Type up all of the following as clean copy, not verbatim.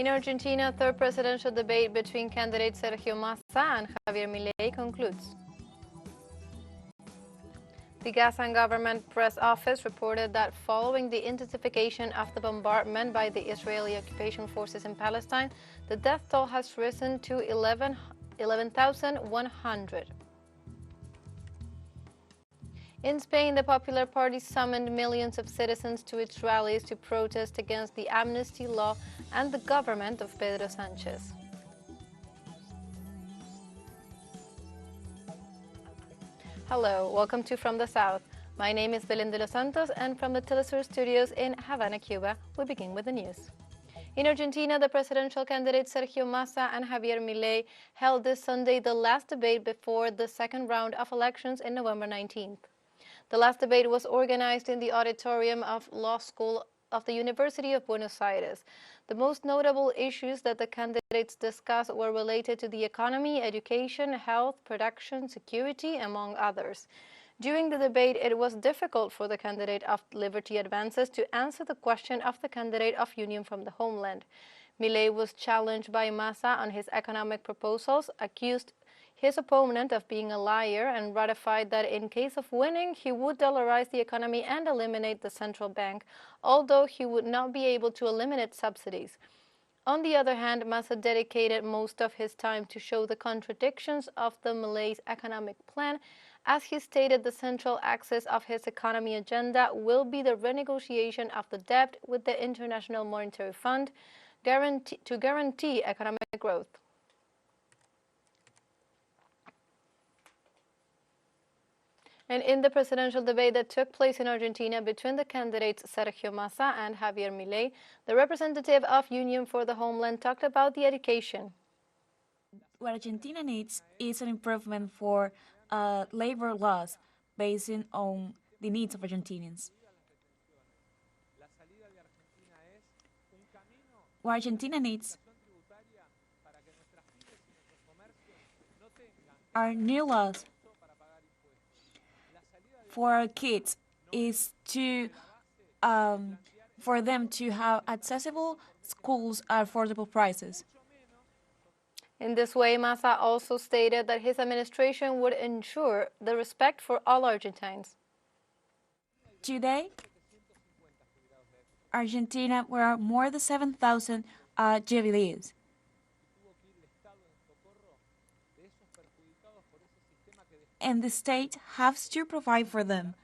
In Argentina, third presidential debate between candidates Sergio Massa and Javier Milei concludes. The Gaza government press office reported that following the intensification of the bombardment by the Israeli occupation forces in Palestine, the death toll has risen to 11,100. In Spain, the Popular Party summoned millions of citizens to its rallies to protest against the amnesty law and the government of Pedro Sánchez. Hello, welcome to From the South. My name is Belén de los Santos, and from the teleSUR studios in Havana, Cuba, we begin with the news. In Argentina, the presidential candidate Sergio Massa and Javier Milei held this Sunday the last debate before the second round of elections in November 19th. The last debate was organized in the auditorium of Law School of the University of Buenos Aires. The most notable issues that the candidates discussed were related to the economy, education, health, production, security, among others. During the debate, it was difficult for the candidate of Liberty Advances to answer the question of the candidate of Union from the Homeland. Milei was challenged by Massa on his economic proposals, accused his opponent of being a liar, and ratified that in case of winning, he would dollarize the economy and eliminate the central bank, although he would not be able to eliminate subsidies. On the other hand, Massa dedicated most of his time to show the contradictions of the Milei's economic plan. As he stated, the central axis of his economy agenda will be the renegotiation of the debt with the International Monetary Fund to guarantee economic growth. And in the presidential debate that took place in Argentina between the candidates Sergio Massa and Javier Milei, the representative of Union for the Homeland talked about the education. What Argentina needs is an improvement for labor laws based on the needs of Argentinians. What Argentina needs are new laws for our kids, is to for them to have accessible schools at affordable prices. In this way, Massa also stated that his administration would ensure the respect for all Argentines. Today, Argentina, there are more than 7,000 jubilees. And the state has to provide for them.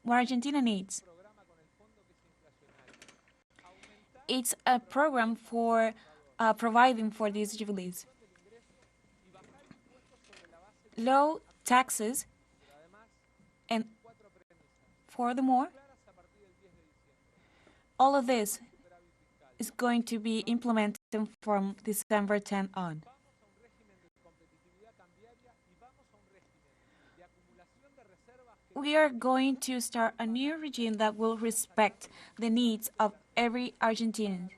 What Argentina needs, it's a program for providing for these jubilees. Low taxes, and furthermore, all of this is going to be implemented from December 10 on. We are going to start a new regime that will respect the needs of every Argentinian.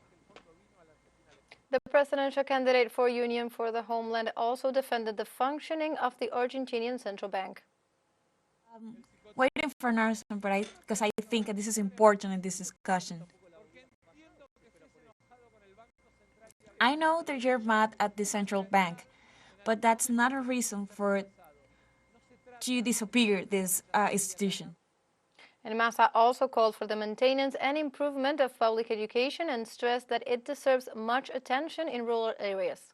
The presidential candidate for Union for the Homeland also defended the functioning of the Argentinian central bank. Waiting for an answer, because I think this is important in this discussion. I know that you're mad at the central bank, but that's not a reason to disappear this institution. And Massa also called for the maintenance and improvement of public education and stressed that it deserves much attention in rural areas.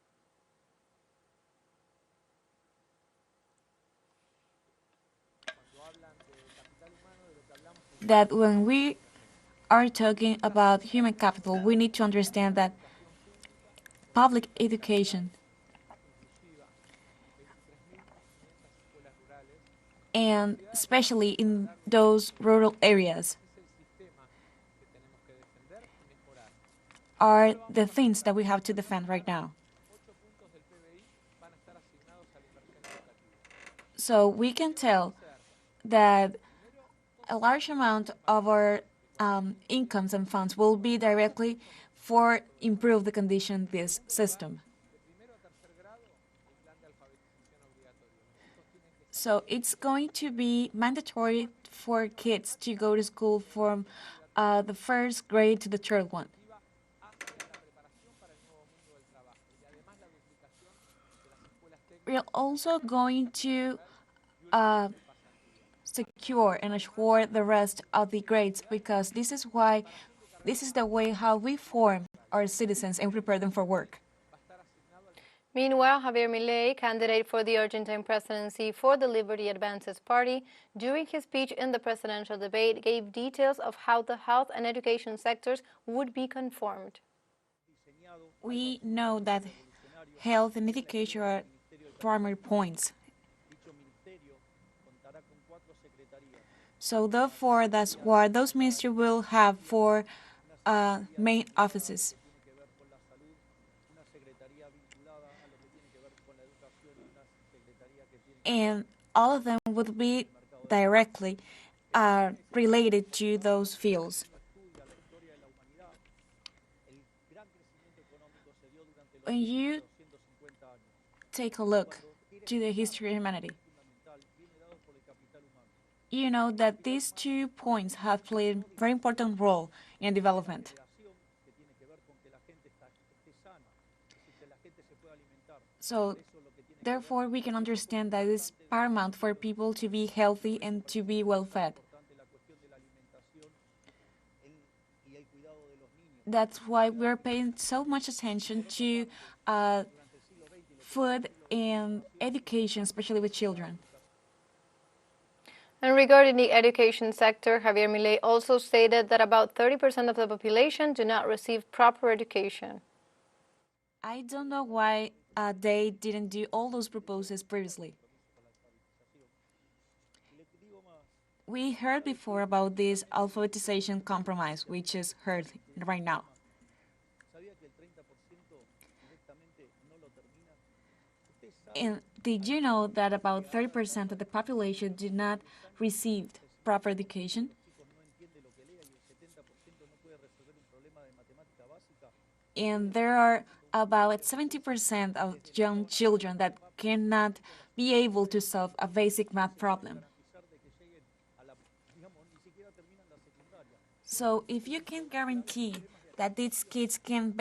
That when we are talking about human capital, we need to understand that public education and especially in those rural areas are the things that we have to defend right now. So we can tell that a large amount of our incomes and funds will be directly for improve the condition of this system. So it's going to be mandatory for kids to go to school from the first grade to the third one. we're also going to secure and assure the rest of the grades, because this is the way how we form our citizens and prepare them for work. Meanwhile, Javier Milei, candidate for the Argentine presidency for the Liberty Advances Party, during his speech in the presidential debate, gave details of how the health and education sectors would be conformed. We know that health and education are primary points. So therefore, that's why those ministries will have four main offices. And all of them would be directly related to those fields. When you take a look to the history of humanity, you know that these 2 points have played a very important role in development. So, therefore, we can understand that it's paramount for people to be healthy and to be well fed. That's why we're paying so much attention to food and education, especially with children. And regarding the education sector, Javier Milei also stated that about 30% of the population do not receive proper education. I don't know why they didn't do all those proposals previously. We heard before about this alphabetization compromise, which is heard right now. And did you know that about 30% of the population did not receive proper education? And there are about 70% of young children that cannot be able to solve a basic math problem. So if you can guarantee that these kids can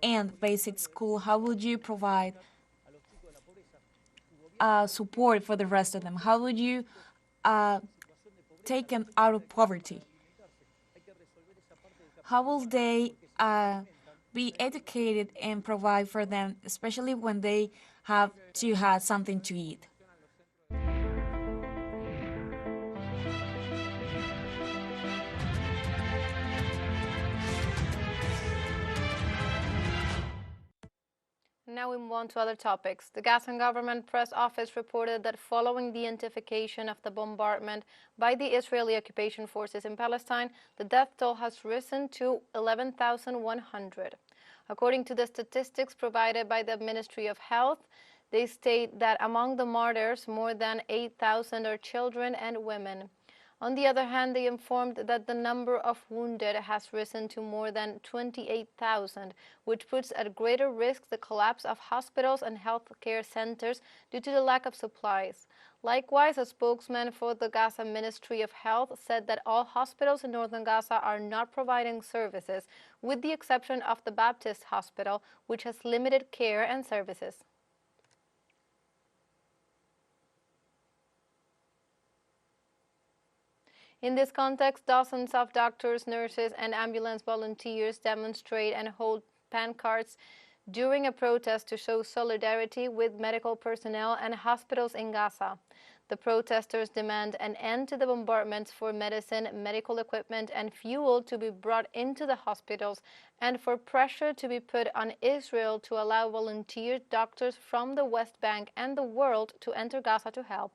end basic school, how would you provide support for the rest of them? How would you take them out of poverty? How will they be educated and provide for them, especially when they have to have something to eat? Now we move on to other topics. The Gazan government press office reported that following the intensification of the bombardment by the Israeli occupation forces in Palestine, the death toll has risen to 11,100. According to the statistics provided by the Ministry of Health, they state that among the martyrs, more than 8,000 are children and women. On the other hand, they informed that the number of wounded has risen to more than 28,000, which puts at greater risk the collapse of hospitals and healthcare centers due to the lack of supplies. Likewise, a spokesman for the Gaza Ministry of Health said that all hospitals in northern Gaza are not providing services, with the exception of the Baptist Hospital, which has limited care and services. In this context, dozens of doctors, nurses, and ambulance volunteers demonstrate and hold pancards during a protest to show solidarity with medical personnel and hospitals in Gaza. The protesters demand an end to the bombardments for medicine, medical equipment, and fuel to be brought into the hospitals, and for pressure to be put on Israel to allow volunteer doctors from the West Bank and the world to enter Gaza to help.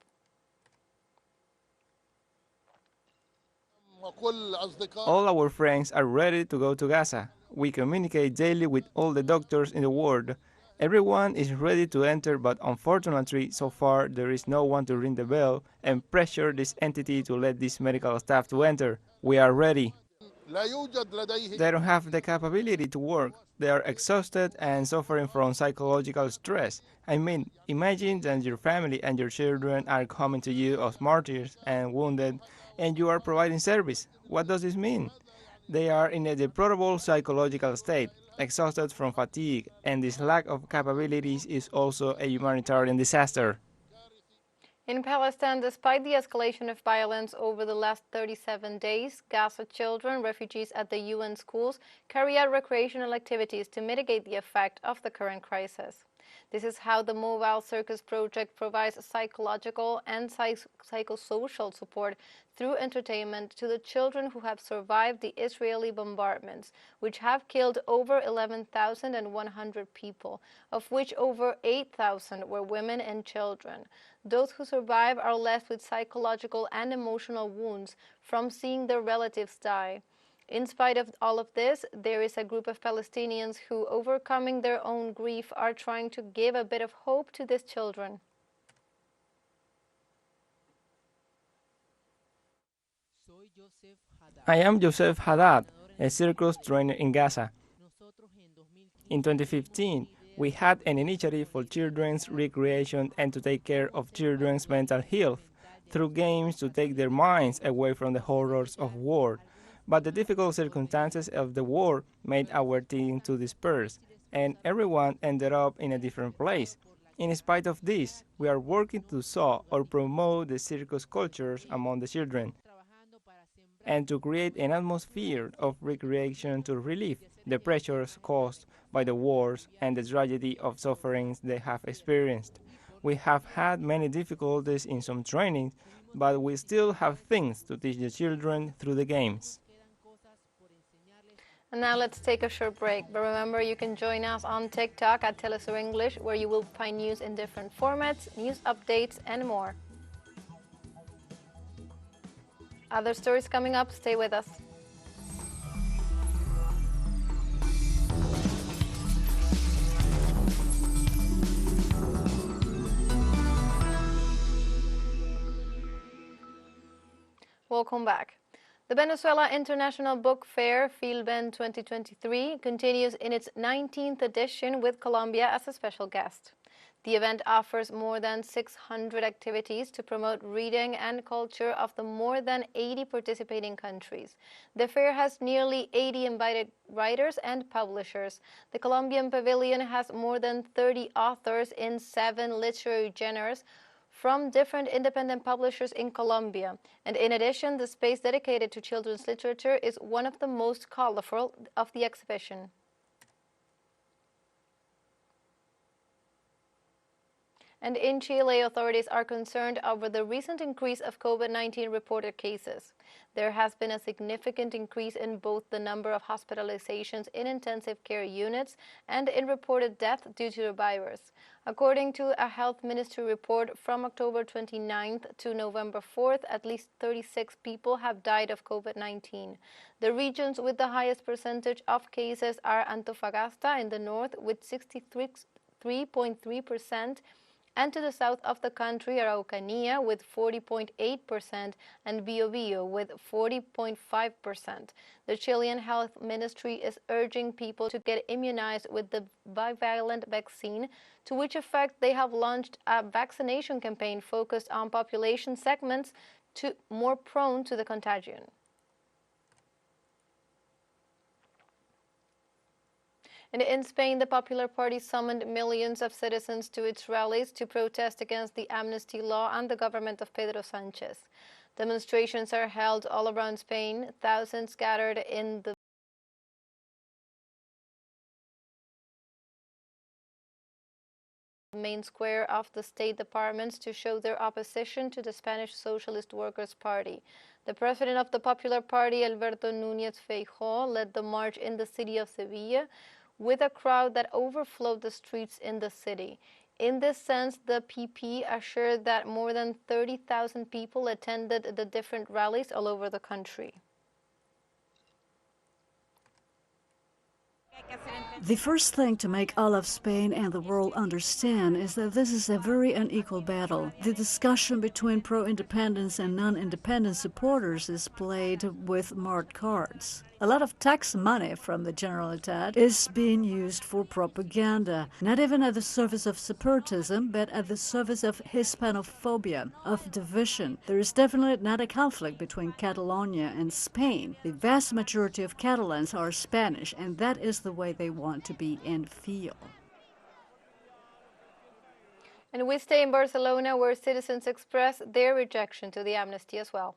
All our friends are ready to go to Gaza. We communicate daily with all the doctors in the world. Everyone is ready to enter, but unfortunately, so far, there is no one to ring the bell and pressure this entity to let this medical staff to enter. We are ready. They don't have the capability to work. They are exhausted and suffering from psychological stress. I mean, imagine that your family and your children are coming to you as martyrs and wounded, and you are providing service. What does this mean? They are in a deplorable psychological state. exhausted from fatigue, and this lack of capabilities is also a humanitarian disaster. In Palestine, despite the escalation of violence over the last 37 days, Gaza children, refugees at the UN schools, carry out recreational activities to mitigate the effect of the current crisis. This is how the Mobile Circus Project provides psychological and psychosocial support through entertainment to the children who have survived the Israeli bombardments, which have killed over 11,100 people, of which over 8,000 were women and children. Those who survive are left with psychological and emotional wounds from seeing their relatives die. In spite of all of this, there is a group of Palestinians who, overcoming their own grief, are trying to give a bit of hope to these children. I am Joseph Haddad, a circus trainer in Gaza. In 2015, we had an initiative for children's recreation and to take care of children's mental health through games to take their minds away from the horrors of war. But the difficult circumstances of the war made our team to disperse, and everyone ended up in a different place. In spite of this, we are working to show or promote the circus cultures among the children, and to create an atmosphere of recreation to relieve the pressures caused by the wars and the tragedy of sufferings they have experienced. We have had many difficulties in some trainings, but we still have things to teach the children through the games. And now let's take a short break. But remember, you can join us on TikTok at teleSUR English, where you will find news in different formats, news updates, and more. Other stories coming up. Stay with us. Welcome back. The Venezuela International Book Fair, FILBEN 2023, continues in its 19th edition with Colombia as a special guest. The event offers more than 600 activities to promote reading and culture of the more than 80 participating countries. The fair has nearly 80 invited writers and publishers. The Colombian pavilion has more than 30 authors in 7 literary genres from different independent publishers in Colombia. And in addition, the space dedicated to children's literature is one of the most colorful of the exhibition. And in Chile, authorities are concerned over the recent increase of COVID-19 reported cases. There has been a significant increase in both the number of hospitalizations in intensive care units and in reported death due to the virus. According to a health ministry report from October 29th to November 4th, at least 36 people have died of COVID-19. The regions with the highest percentage of cases are Antofagasta in the north with 63.3%, and to the south of the country, Araucanía with 40.8% and Biobío with 40.5%. The Chilean Health Ministry is urging people to get immunized with the bivalent vaccine, to which effect they have launched a vaccination campaign focused on population segments more prone to the contagion. And in Spain, the Popular Party summoned millions of citizens to its rallies to protest against the amnesty law and the government of Pedro Sánchez. Demonstrations are held all around Spain. Thousands gathered in the main square of the state departments to show their opposition to the Spanish Socialist Workers' Party. The president of the Popular Party, Alberto Núñez Feijóo, led the march in the city of Sevilla, with a crowd that overflowed the streets in the city. In this sense, the PP assured that more than 30,000 people attended the different rallies all over the country. The first thing to make all of Spain and the world understand is that this is a very unequal battle. The discussion between pro-independence and non-independent supporters is played with marked cards. A lot of tax money from the Generalitat is being used for propaganda, not even at the service of separatism, but at the service of Hispanophobia, of division. There is definitely not a conflict between Catalonia and Spain. The vast majority of Catalans are Spanish, and that is the way they want want to be and feel. And we stay in Barcelona, where citizens express their rejection to the amnesty as well.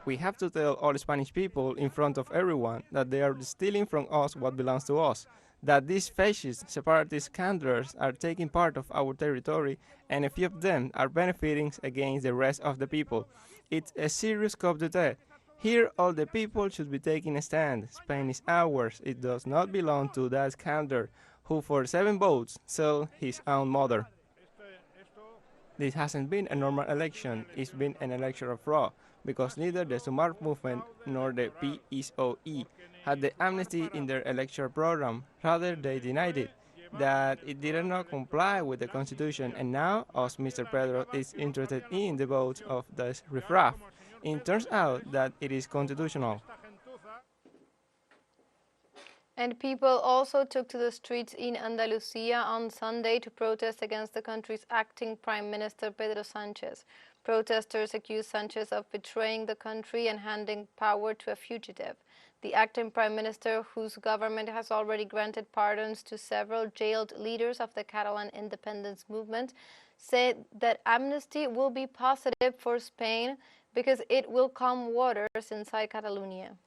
We have to tell all Spanish people in front of everyone that they are stealing from us what belongs to us, that these fascist separatist countries are taking part of our territory, and a few of them are benefiting against the rest of the people. It's a serious coup d'etat. Here all the people should be taking a stand. Spain is ours. It does not belong to that country who for 7 votes sold his own mother. This hasn't been a normal election, it's been an election of fraud, because neither the SUMAR movement nor the PSOE had the amnesty in their election program. Rather, they denied it, that it did not comply with the constitution, and now, as Mr. Pedro is interested in the votes of the riffraff, it turns out that it is constitutional. And people also took to the streets in Andalusia on Sunday to protest against the country's acting Prime Minister Pedro Sánchez. Protesters accused Sánchez of betraying the country and handing power to a fugitive. The acting Prime Minister, whose government has already granted pardons to several jailed leaders of the Catalan independence movement, said that amnesty will be positive for Spain because it will calm waters inside Catalonia.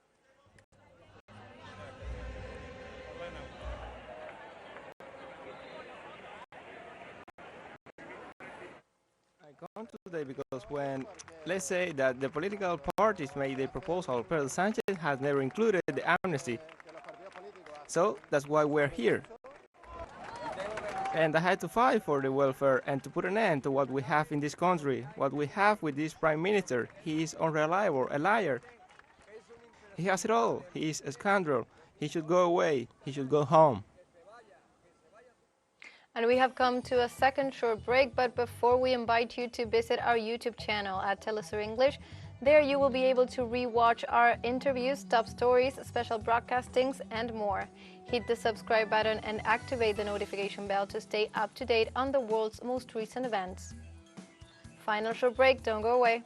Come today because when, let's say that the political parties made a proposal, Pedro Sánchez has never included the amnesty. So that's why we're here. And I had to fight for the welfare and to put an end to what we have in this country, what we have with this Prime Minister. He is unreliable, a liar. He has it all. He is a scoundrel. He should go away. He should go home. And we have come to a second short break, but before we invite you to visit our YouTube channel at teleSUR English, there you will be able to re-watch our interviews, top stories, special broadcastings, and more. Hit the subscribe button and activate the notification bell to stay up to date on the world's most recent events. Final short break, don't go away.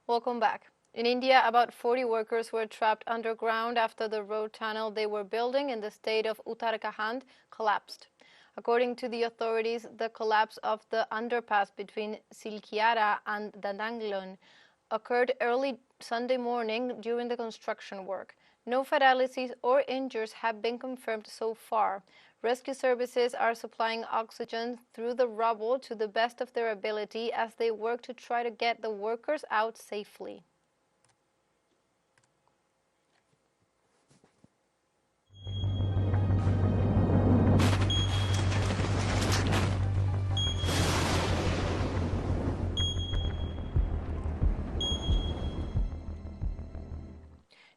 Welcome back. In India, about 40 workers were trapped underground after the road tunnel they were building in the state of Uttarakhand collapsed. According to the authorities, the collapse of the underpass between Silkiara and Dandanglon occurred early Sunday morning during the construction work. No fatalities or injuries have been confirmed so far. Rescue services are supplying oxygen through the rubble to the best of their ability as they work to try to get the workers out safely.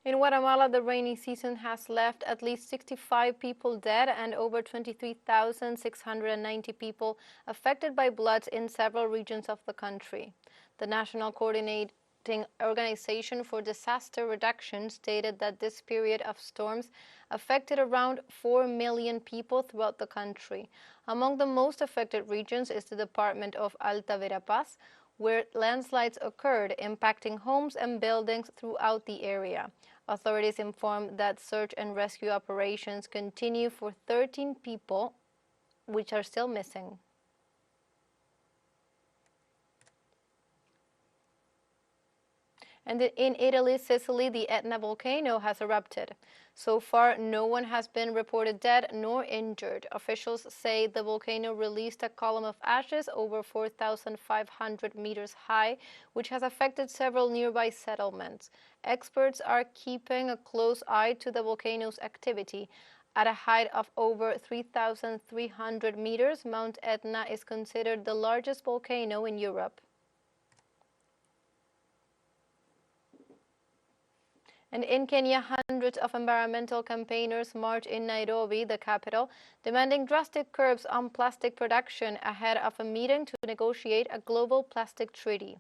In Guatemala, the rainy season has left at least 65 people dead and over 23,690 people affected by floods in several regions of the country. The National Coordinating Organization for Disaster Reduction stated that this period of storms affected around 4 million people throughout the country. Among the most affected regions is the department of Alta Verapaz, where landslides occurred, impacting homes and buildings throughout the area. Authorities informed that search and rescue operations continue for 13 people, which are still missing. And in Italy, Sicily, the Etna volcano has erupted. So far, no one has been reported dead nor injured. Officials say the volcano released a column of ashes over 4,500 meters high, which has affected several nearby settlements. Experts are keeping a close eye to the volcano's activity. At a height of over 3,300 meters, Mount Etna is considered the largest volcano in Europe. And in Kenya, hundreds of environmental campaigners marched in Nairobi, the capital, demanding drastic curbs on plastic production ahead of a meeting to negotiate a global plastic treaty.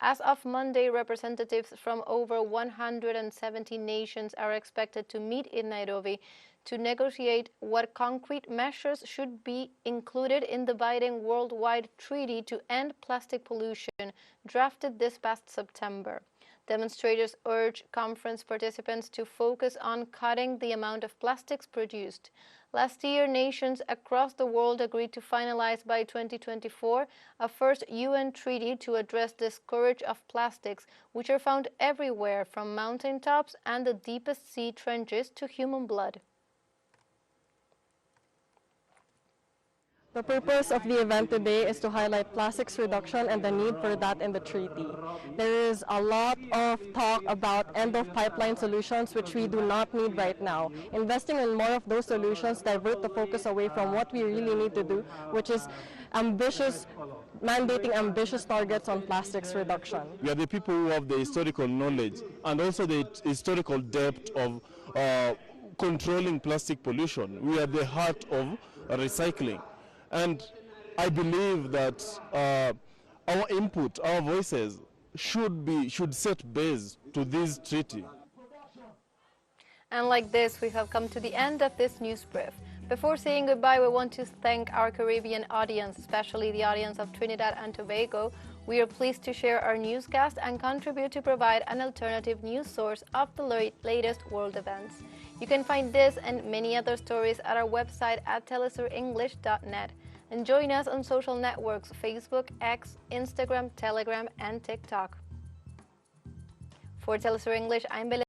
As of Monday, representatives from over 170 nations are expected to meet in Nairobi to negotiate what concrete measures should be included in the binding worldwide treaty to end plastic pollution, drafted this past September. Demonstrators urge conference participants to focus on cutting the amount of plastics produced. Last year, nations across the world agreed to finalize by 2024 a first UN treaty to address the scourge of plastics, which are found everywhere from mountaintops and the deepest sea trenches to human blood. The purpose of the event today is to highlight plastics reduction and the need for that in the treaty. There is a lot of talk about end-of-pipeline solutions which we do not need right now. Investing in more of those solutions divert the focus away from what we really need to do, which is mandating ambitious targets on plastics reduction. We are the people who have the historical knowledge and also the historical depth of controlling plastic pollution. We are the heart of recycling. And I believe that our input, our voices, should set base to this treaty. And like this, we have come to the end of this news brief. Before saying goodbye, we want to thank our Caribbean audience, especially the audience of Trinidad and Tobago. We are pleased to share our newscast and contribute to provide an alternative news source of the latest world events. You can find this and many other stories at our website at telesurenglish.net. And join us on social networks, Facebook, X, Instagram, Telegram, and TikTok. For TeleSUR English, I'm Belen.